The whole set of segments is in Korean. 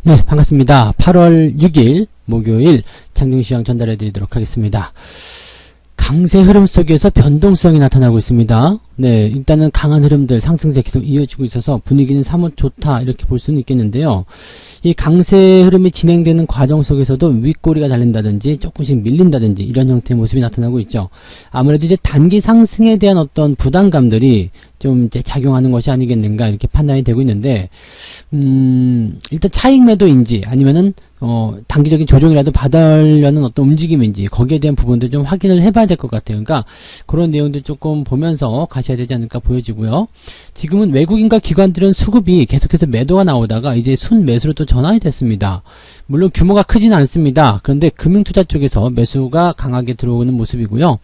네, 반갑습니다. 8월 6일 목요일 장중시황 전달해 드리도록 하겠습니다. 강세 흐름 속에서 변동성이 나타나고 있습니다. 네, 일단은 강한 흐름들 상승세 계속 이어지고 있어서 분위기는 사뭇 좋다 이렇게 볼 수는 있겠는데요. 이 강세 흐름이 진행되는 과정 속에서도 윗꼬리가 달린다든지 조금씩 밀린다든지 이런 형태의 모습이 나타나고 있죠. 아무래도 이제 단기 상승에 대한 어떤 부담감들이 좀 이제 작용하는 것이 아니겠는가 이렇게 판단이 되고 있는데, 일단 차익 매도인지 아니면은 단기적인 조정이라도 받으려는 어떤 움직임인지 거기에 대한 부분들 좀 확인을 해봐야 될 것 같아요. 그러니까 그런 내용들 조금 보면서 가셔야 되지 않을까 보여지고요. 지금은 외국인과 기관들은 수급이 계속해서 매도가 나오다가 이제 순매수로 또 전환이 됐습니다. 물론 규모가 크지는 않습니다. 그런데 금융투자 쪽에서 매수가 강하게 들어오는 모습이고요.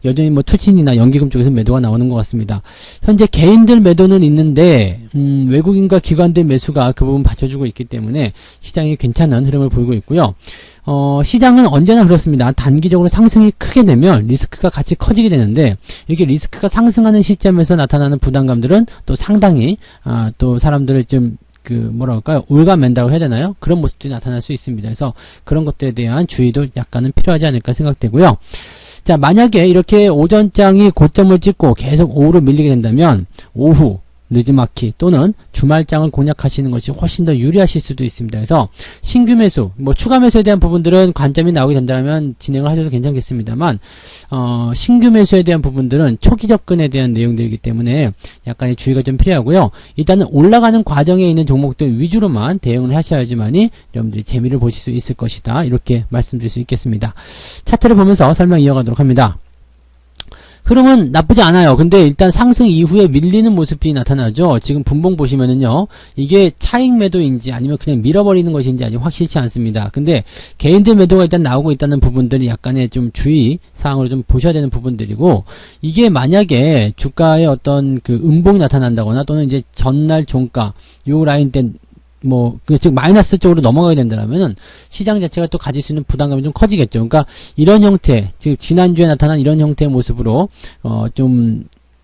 여전히 뭐 투신이나 연기금 쪽에서 매도가 나오는 것 같습니다. 현재 개인들 매도는 있는데 외국인과 기관들 매수가 그 부분 받쳐주고 있기 때문에 시장이 괜찮은 흐름을 보이고 있고요. 시장은 언제나 그렇습니다. 단기적으로 상승이 크게 되면 리스크가 같이 커지게 되는데 이렇게 리스크가 상승하는 시점에서 나타나는 부담감들은 또 상당히 또 사람들을 좀 뭐랄까요, 올가맨다고 해야 되나요? 그런 모습들이 나타날 수 있습니다. 그래서 그런 것들에 대한 주의도 약간은 필요하지 않을까 생각되고요. 자, 만약에 이렇게 오전장이 고점을 찍고 계속 오후로 밀리게 된다면 오후 늦지막히 또는 주말장을 공략하시는 것이 훨씬 더 유리하실 수도 있습니다. 그래서 신규 매수, 뭐 추가 매수에 대한 부분들은 관점이 나오게 된다면 진행을 하셔도 괜찮겠습니다만 신규 매수에 대한 부분들은 초기 접근에 대한 내용들이기 때문에 약간의 주의가 좀 필요하고요. 일단은 올라가는 과정에 있는 종목들 위주로만 대응을 하셔야지만이 여러분들이 재미를 보실 수 있을 것이다. 이렇게 말씀드릴 수 있겠습니다. 차트를 보면서 설명 이어가도록 합니다. 흐름은 나쁘지 않아요. 근데 일단 상승 이후에 밀리는 모습이 나타나죠. 지금 분봉 보시면은요, 이게 차익 매도인지 아니면 그냥 밀어버리는 것인지 아직 확실치 않습니다. 근데 개인들 매도가 일단 나오고 있다는 부분들이 약간의 좀 주의 사항으로 좀 보셔야 되는 부분들이고, 이게 만약에 주가에 어떤 그 음봉이 나타난다거나 또는 이제 전날 종가 요 라인 때 즉 마이너스 쪽으로 넘어가게 된다면은 시장 자체가 또 가질 수 있는 부담감이 좀 커지겠죠. 그러니까 이런 형태, 즉 지난주에 나타난 이런 형태의 모습으로 좀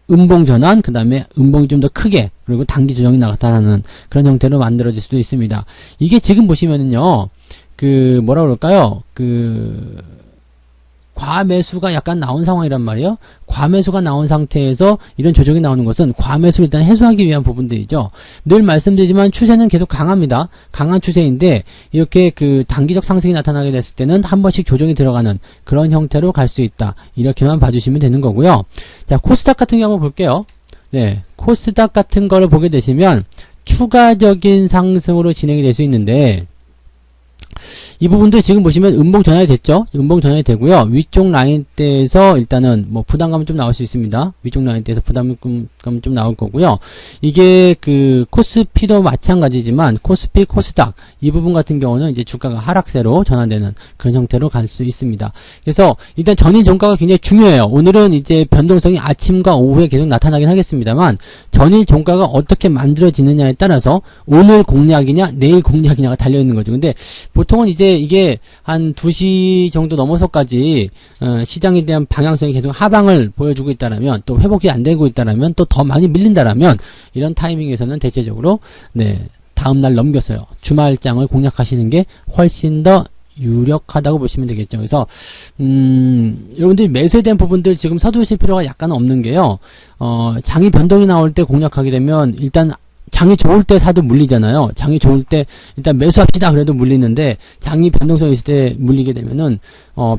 음봉 전환, 그 다음에 음봉이 좀 더 크게, 그리고 단기 조정이 나타나는 그런 형태로 만들어질 수도 있습니다. 이게 지금 보시면은요, 뭐라 그럴까요? 과매수가 약간 나온 상황이란 말이에요. 과매수가 나온 상태에서 이런 조정이 나오는 것은 과매수를 일단 해소하기 위한 부분들이죠. 늘 말씀드리지만 추세는 계속 강합니다. 강한 추세인데 이렇게 단기적 상승이 나타나게 됐을 때는 한 번씩 조정이 들어가는 그런 형태로 갈 수 있다. 이렇게만 봐주시면 되는 거고요. 자, 코스닥 같은 경우 볼게요. 네, 코스닥 같은 거를 보게 되시면 추가적인 상승으로 진행이 될 수 있는데 이 부분도 지금 보시면 음봉 전환이 됐죠. 음봉 전환이 되고요. 위쪽 라인대에서 일단은 부담감은 좀 나올 수 있습니다. 위쪽 라인대에서 부담감 좀 나올 거고요. 이게 코스피도 마찬가지지만 코스피, 코스닥 이 부분 같은 경우는 이제 주가가 하락세로 전환되는 그런 형태로 갈 수 있습니다. 그래서 일단 전일 종가가 굉장히 중요해요. 오늘은 이제 변동성이 아침과 오후에 계속 나타나긴 하겠습니다만 전일 종가가 어떻게 만들어지느냐에 따라서 오늘 공략이냐 내일 공략이냐가 달려있는 거죠. 근데 보통은 이제 이게 한 2시 정도 넘어서까지 시장에 대한 방향성이 계속 하방을 보여주고 있다라면, 또 회복이 안 되고 있다라면, 또 더 많이 밀린다라면 이런 타이밍에서는 대체적으로 다음날 넘겼어요. 주말장을 공략하시는 게 훨씬 더 유력하다고 보시면 되겠죠. 그래서 여러분들이 매수에 대한 부분들 지금 서두르실 필요가 약간 없는 게요. 장이 변동이 나올 때 공략하게 되면 일단 장이 좋을 때 사도 물리잖아요. 장이 좋을 때 일단 매수합시다 그래도 물리는데 장이 변동성이 있을 때 물리게 되면은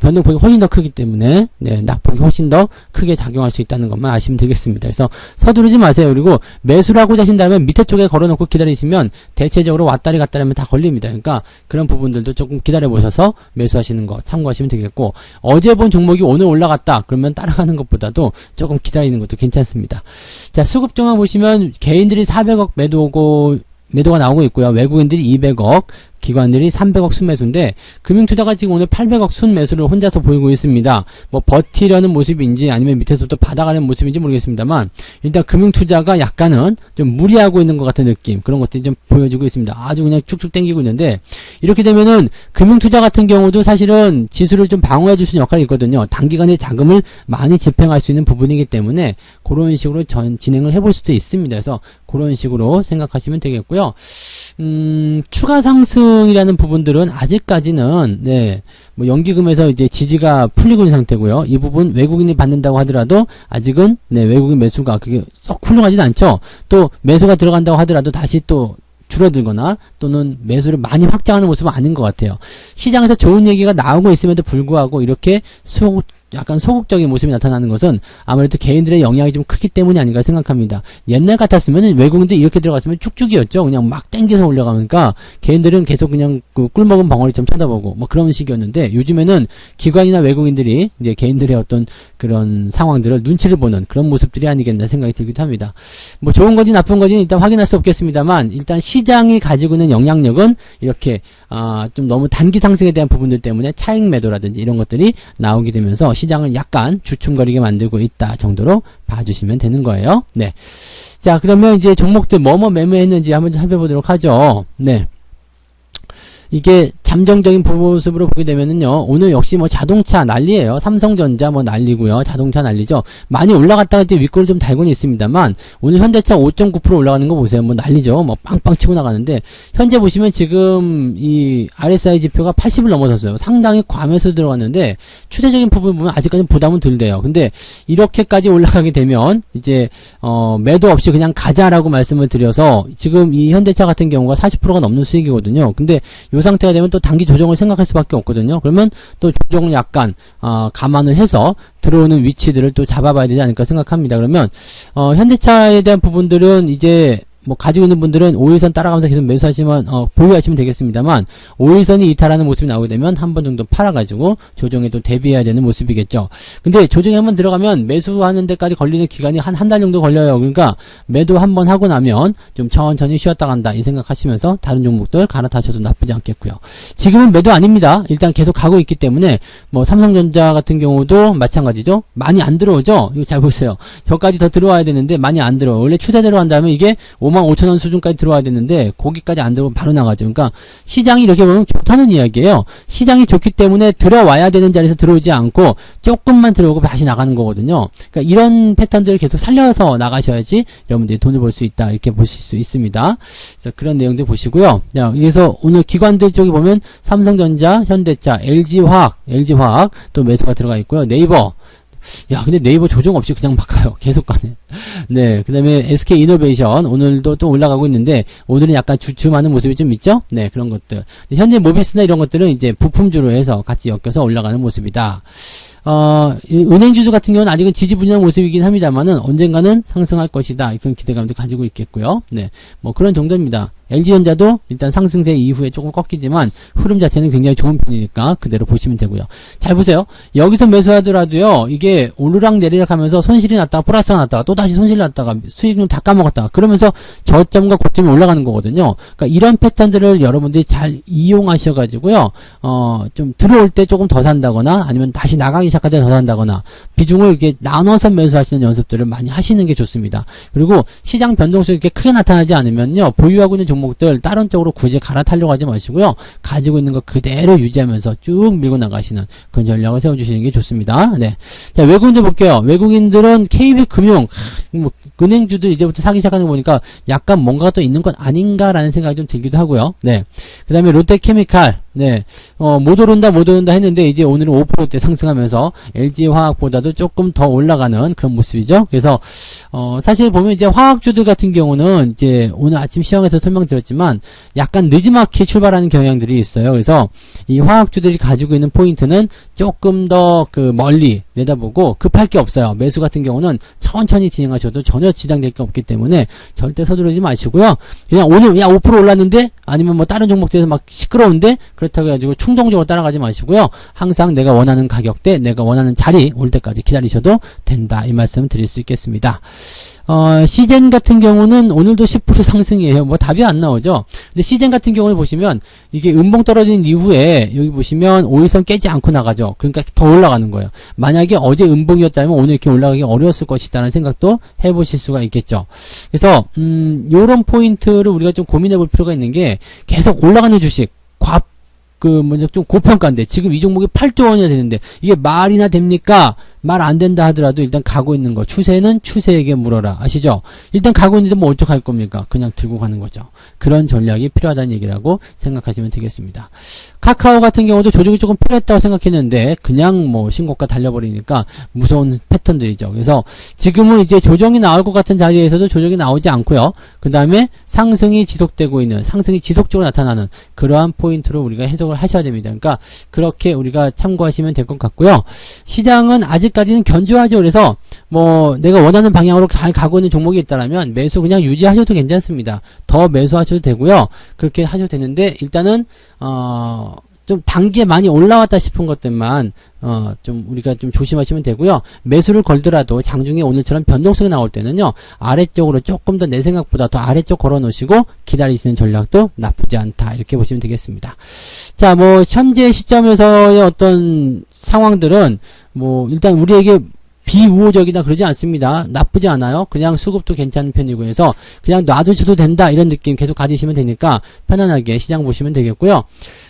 변동폭이 훨씬 더 크기 때문에 낙폭이 훨씬 더 크게 작용할 수 있다는 것만 아시면 되겠습니다. 그래서 서두르지 마세요. 그리고 매수를 하고 자신다면 밑에 쪽에 걸어놓고 기다리시면 대체적으로 왔다리 갔다리 하면 다 걸립니다. 그러니까 그런 부분들도 조금 기다려 보셔서 매수하시는 거 참고하시면 되겠고, 어제 본 종목이 오늘 올라갔다 그러면 따라가는 것보다도 조금 기다리는 것도 괜찮습니다. 자, 수급 정화 보시면 개인들이 400억 매도가 나오고 있고요. 외국인들이 200억, 기관들이 300억 순매수인데 금융투자가 지금 오늘 800억 순매수를 혼자서 보이고 있습니다. 버티려는 모습인지 아니면 밑에서부터 받아가는 모습인지 모르겠습니다만 일단 금융투자가 약간은 좀 무리하고 있는 것 같은 느낌, 그런 것들이 좀 보여지고 있습니다. 아주 그냥 쭉쭉 당기고 있는데 이렇게 되면은 금융투자 같은 경우도 사실은 지수를 좀 방어해 줄 수 있는 역할이 있거든요. 단기간에 자금을 많이 집행할 수 있는 부분이기 때문에 그런 식으로 진행을 해볼 수도 있습니다. 그래서 그런 식으로 생각하시면 되겠고요. 추가 상승 상승이라는 부분들은 아직까지는, 네, 뭐, 연기금에서 이제 지지가 풀리고 있는 상태고요. 이 부분 외국인이 받는다고 하더라도, 아직은, 네, 외국인 매수가 그게 썩 훌륭하지는 않죠. 또, 매수가 들어간다고 하더라도 다시 또, 줄어들거나 또는 매수를 많이 확장하는 모습은 아닌 것 같아요. 시장에서 좋은 얘기가 나오고 있음에도 불구하고 이렇게 약간 소극적인 모습이 나타나는 것은 아무래도 개인들의 영향이 좀 크기 때문이 아닌가 생각합니다. 옛날 같았으면 외국인들이 이렇게 들어갔으면 쭉쭉이었죠. 그냥 막 땡겨서 올라가니까 개인들은 계속 그냥 그 꿀먹은 벙어리처럼 쳐다보고 뭐 그런 식이었는데 요즘에는 기관이나 외국인들이 이제 개인들의 어떤 그런 상황들을 눈치를 보는 그런 모습들이 아니겠나 생각이 들기도 합니다. 뭐 좋은 건지 나쁜 건지는 일단 확인할 수 없겠습니다만 일단 시장이 가지고 있는 영향력은 이렇게 좀 너무 단기 상승에 대한 부분들 때문에 차익 매도라든지 이런 것들이 나오게 되면서 시장을 약간 주춤거리게 만들고 있다 정도로 봐주시면 되는 거예요. 네. 자, 그러면 이제 종목들 뭐뭐 매매했는지 한번 살펴보도록 하죠. 네. 이게 잠정적인 모습으로 보게 되면은요, 오늘 역시 뭐 자동차 난리예요. 삼성전자 뭐 난리고요. 자동차 난리죠. 많이 올라갔다가 이제 윗골 좀 달고는 있습니다만, 오늘 현대차 5.9% 올라가는 거 보세요. 뭐 난리죠. 뭐 빵빵 치고 나가는데, 현재 보시면 지금 이 RSI 지표가 80을 넘어섰어요. 상당히 과매수 들어갔는데, 추세적인 부분 보면 아직까지는 부담은 덜 돼요. 근데 이렇게까지 올라가게 되면, 이제, 매도 없이 그냥 가자라고 말씀을 드려서, 지금 이 현대차 같은 경우가 40%가 넘는 수익이거든요. 근데 이 상태가 되면 또 단기 조정을 생각할 수밖에 없거든요. 그러면 또 조정을 약간 감안을 해서 들어오는 위치들을 또 잡아봐야 되지 않을까 생각합니다. 그러면 현대차에 대한 부분들은 이제 뭐 가지고 있는 분들은 5일선 따라가면서 계속 매수하시면 보유하시면 되겠습니다만 5일선이 이탈하는 모습이 나오게 되면 한 번 정도 팔아가지고 조정에 또 대비해야 되는 모습이겠죠. 근데 조정에 한번 들어가면 매수하는 데까지 걸리는 기간이 한 달 정도 걸려요. 그러니까 매도 한번 하고 나면 좀 천천히 쉬었다 간다 이 생각하시면서 다른 종목들 갈아타셔도 나쁘지 않겠고요. 지금은 매도 아닙니다. 일단 계속 가고 있기 때문에 뭐 삼성전자 같은 경우도 마찬가지죠. 많이 안 들어오죠. 이거 잘 보세요. 저까지 더 들어와야 되는데 많이 안 들어요. 원래 추세대로 한다면 이게 55,000원 수준까지 들어와야 되는데 거기까지 안 들어오면 바로 나가죠. 그러니까 시장이 이렇게 보면 좋다는 이야기예요. 시장이 좋기 때문에 들어와야 되는 자리에서 들어오지 않고 조금만 들어오고 다시 나가는 거거든요. 그러니까 이런 패턴들을 계속 살려서 나가셔야지 여러분들이 돈을 벌 수 있다 이렇게 보실 수 있습니다. 그래서 그런 내용들 보시고요. 자, 그래서 오늘 기관들 쪽에 보면 삼성전자, 현대차, LG화학 또 매수가 들어가 있고요. 네이버 야, 근데 네이버 조정 없이 그냥 막 가요. 계속 가네. 네. 그 다음에 SK이노베이션, 오늘도 또 올라가고 있는데, 오늘은 약간 주춤하는 모습이 좀 있죠? 네, 그런 것들. 현재 모비스나 이런 것들은 이제 부품주로 해서 같이 엮여서 올라가는 모습이다. 은행주주 같은 경우는 아직은 지지부진한 모습이긴 합니다만은, 언젠가는 상승할 것이다. 그런 기대감도 가지고 있겠고요. 네. 뭐 그런 정도입니다. LG전자도 일단 상승세 이후에 조금 꺾이지만 흐름 자체는 굉장히 좋은 편이니까 그대로 보시면 되고요. 잘 보세요. 여기서 매수하더라도요. 이게 오르락 내리락 하면서 손실이 났다가 플러스가 났다가 또 다시 손실이 났다가 수익률 다 까먹었다가 그러면서 저점과 고점이 올라가는 거거든요. 그러니까 이런 패턴들을 여러분들이 잘 이용하셔가지고요. 좀 들어올 때 조금 더 산다거나 아니면 다시 나가기 시작할 때 더 산다거나 비중을 이렇게 나눠서 매수하시는 연습들을 많이 하시는 게 좋습니다. 그리고 시장 변동성이 이렇게 크게 나타나지 않으면요. 보유하고 있는 종목들 다른 쪽으로 굳이 갈아타려고 하지 마시고요. 가지고 있는 거 그대로 유지하면서 쭉 밀고 나가시는 그런 전략을 세워주시는 게 좋습니다. 네. 자, 외국인들 볼게요. 외국인들은 KB금융, 뭐, 은행주들 이제부터 사기 시작하는 거 보니까 약간 뭔가가 또 있는 건 아닌가라는 생각이 좀 들기도 하고요. 네. 그 다음에 롯데케미칼, 네. 못 오른다 했는데 이제 오늘은 5%대 상승하면서 LG화학보다도 조금 더 올라가는 그런 모습이죠. 그래서, 사실 보면 이제 화학주들 같은 경우는 이제 오늘 아침 시황에서 설명드렸지만 약간 늦지막히 출발하는 경향들이 있어요. 그래서 이 화학주들이 가지고 있는 포인트는 조금 더 그 멀리 내다보고 급할 게 없어요. 매수 같은 경우는 천천히 진행하셔도 전혀 지장될 게 없기 때문에 절대 서두르지 마시고요. 그냥 오늘 야 5% 올랐는데 아니면 뭐 다른 종목들에서 막 시끄러운데 그렇다고 해가지고 충동적으로 따라가지 마시고요. 항상 내가 원하는 가격대 내가 원하는 자리 올 때까지 기다리셔도 된다. 이 말씀 드릴 수 있겠습니다. 시젠 같은 경우는 오늘도 10% 상승이에요. 뭐 답이 안 나오죠. 근데 시젠 같은 경우를 보시면 이게 음봉 떨어진 이후에 여기 보시면 5일선 깨지 않고 나가죠. 그러니까 더 올라가는 거예요. 만약에 어제 음봉이었다면 오늘 이렇게 올라가기 어려웠을 것이다라는 생각도 해보실 수가 있겠죠. 그래서 요런 포인트를 우리가 좀 고민해 볼 필요가 있는 게 계속 올라가는 주식 좀 고평가인데 지금 이 종목이 8조 원이나 되는데 이게 말이나 됩니까? 말 안 된다 하더라도 일단 가고 있는 거, 추세는 추세에게 물어라. 아시죠? 일단 가고 있는데 뭐 어떡할 겁니까? 그냥 들고 가는 거죠. 그런 전략이 필요하다는 얘기라고 생각하시면 되겠습니다. 카카오 같은 경우도 조정이 조금 필요했다고 생각했는데 그냥 뭐 신고가 달려버리니까 무서운 패턴들이죠. 그래서 지금은 이제 조정이 나올 것 같은 자리에서도 조정이 나오지 않고요. 그 다음에 상승이 지속되고 있는, 상승이 지속적으로 나타나는 그러한 포인트로 우리가 해석을 하셔야 됩니다. 그러니까 그렇게 우리가 참고하시면 될 것 같고요. 시장은 아직까지는 견조하죠. 그래서 뭐 내가 원하는 방향으로 잘 가고 있는 종목이 있다면 매수 그냥 유지하셔도 괜찮습니다. 더 매수하셔도 되고요. 그렇게 하셔도 되는데 일단은 좀 단기에 많이 올라왔다 싶은 것들만 좀 우리가 좀 조심하시면 되고요. 매수를 걸더라도 장중에 오늘처럼 변동성이 나올 때는요. 아래쪽으로 조금 더 내 생각보다 더 아래쪽 걸어 놓으시고 기다리시는 전략도 나쁘지 않다. 이렇게 보시면 되겠습니다. 자, 뭐 현재 시점에서의 어떤 상황들은 뭐 일단 우리에게 비우호적이다 그러지 않습니다. 나쁘지 않아요. 그냥 수급도 괜찮은 편이고 해서 그냥 놔두셔도 된다 이런 느낌 계속 가지시면 되니까 편안하게 시장 보시면 되겠고요.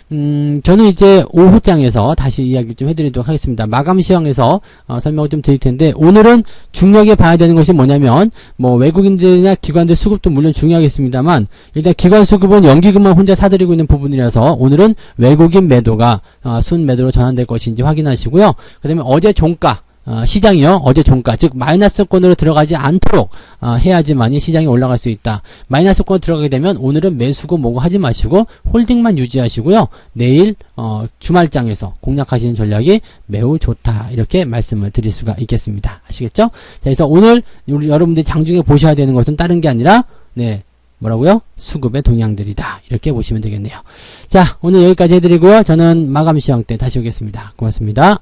저는 이제 오후장에서 다시 이야기 좀 해드리도록 하겠습니다. 마감 시황에서 설명을 좀 드릴 텐데 오늘은 중요하게 봐야 되는 것이 뭐냐면 뭐 외국인들이나 기관들 수급도 물론 중요하겠습니다만 일단 기관 수급은 연기금만 혼자 사들이고 있는 부분이라서 오늘은 외국인 매도가 순 매도로 전환될 것인지 확인하시고요. 그 다음에 어제 종가 시장이요. 어제 종가 즉 마이너스권으로 들어가지 않도록 해야지만이 시장이 올라갈 수 있다. 마이너스권 들어가게 되면 오늘은 매수고 뭐고 하지 마시고 홀딩만 유지하시고요. 내일 주말장에서 공략하시는 전략이 매우 좋다. 이렇게 말씀을 드릴 수가 있겠습니다. 아시겠죠? 자, 그래서 오늘 우리 여러분들이 장중에 보셔야 되는 것은 다른 게 아니라 뭐라고요? 수급의 동향들이다. 이렇게 보시면 되겠네요. 자, 오늘 여기까지 해드리고요. 저는 마감 시황 때 다시 오겠습니다. 고맙습니다.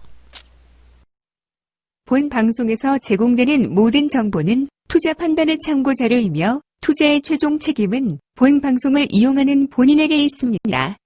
본 방송에서 제공되는 모든 정보는 투자 판단의 참고 자료이며 투자의 최종 책임은 본 방송을 이용하는 본인에게 있습니다.